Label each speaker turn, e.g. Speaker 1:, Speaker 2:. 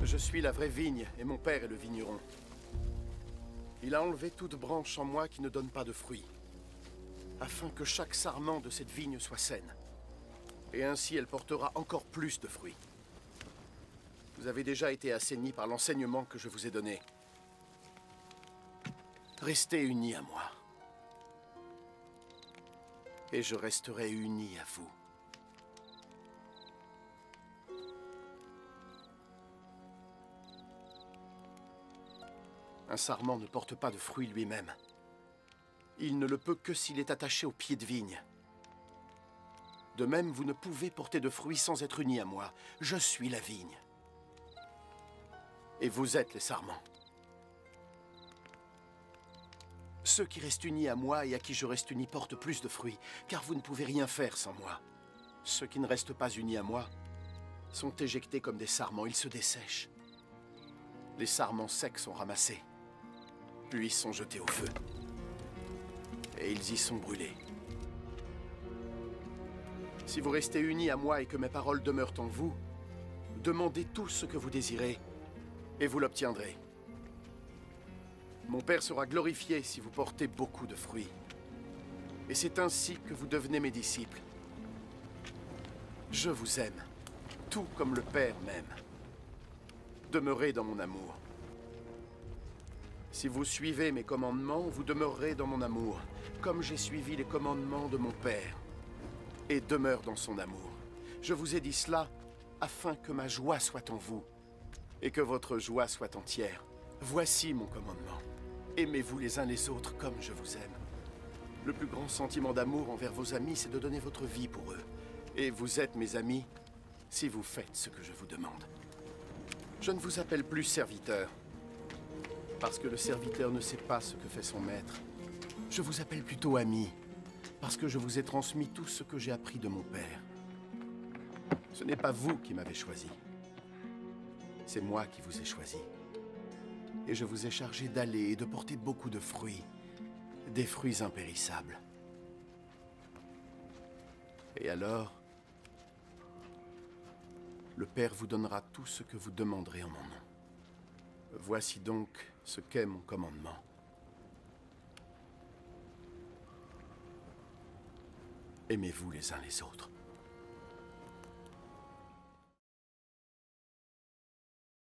Speaker 1: Je suis la vraie vigne, et mon père est le vigneron. Il a enlevé toute branche en moi qui ne donne pas de fruits, afin que chaque sarment de cette vigne soit saine. Et ainsi elle portera encore plus de fruits. Vous avez déjà été assainis par l'enseignement que je vous ai donné. Restez unis à moi. Et je resterai uni à vous. Un sarment ne porte pas de fruits lui-même. Il ne le peut que s'il est attaché au pied de vigne. De même, vous ne pouvez porter de fruits sans être unis à moi. Je suis la vigne. Et vous êtes les sarments. Ceux qui restent unis à moi et à qui je reste uni portent plus de fruits, car vous ne pouvez rien faire sans moi. Ceux qui ne restent pas unis à moi sont éjectés comme des sarments, ils se dessèchent. Les sarments secs sont ramassés, puis sont jetés au feu. Et ils y sont brûlés. Si vous restez unis à moi et que mes paroles demeurent en vous, demandez tout ce que vous désirez, et vous l'obtiendrez. Mon Père sera glorifié si vous portez beaucoup de fruits. Et c'est ainsi que vous devenez mes disciples. Je vous aime, tout comme le Père m'aime. Demeurez dans mon amour. Si vous suivez mes commandements, vous demeurerez dans mon amour, comme j'ai suivi les commandements de mon Père, et demeure dans son amour. Je vous ai dit cela afin que ma joie soit en vous, et que votre joie soit entière. Voici mon commandement. Aimez-vous les uns les autres comme je vous aime. Le plus grand sentiment d'amour envers vos amis, c'est de donner votre vie pour eux. Et vous êtes mes amis si vous faites ce que je vous demande. Je ne vous appelle plus serviteur, parce que le serviteur ne sait pas ce que fait son maître. Je vous appelle plutôt ami, parce que je vous ai transmis tout ce que j'ai appris de mon Père. Ce n'est pas vous qui m'avez choisi. C'est moi qui vous ai choisi. Et je vous ai chargé d'aller et de porter beaucoup de fruits, des fruits impérissables. Et alors, le Père vous donnera tout ce que vous demanderez en mon nom. Voici donc ce qu'est mon commandement. Aimez-vous les uns les autres.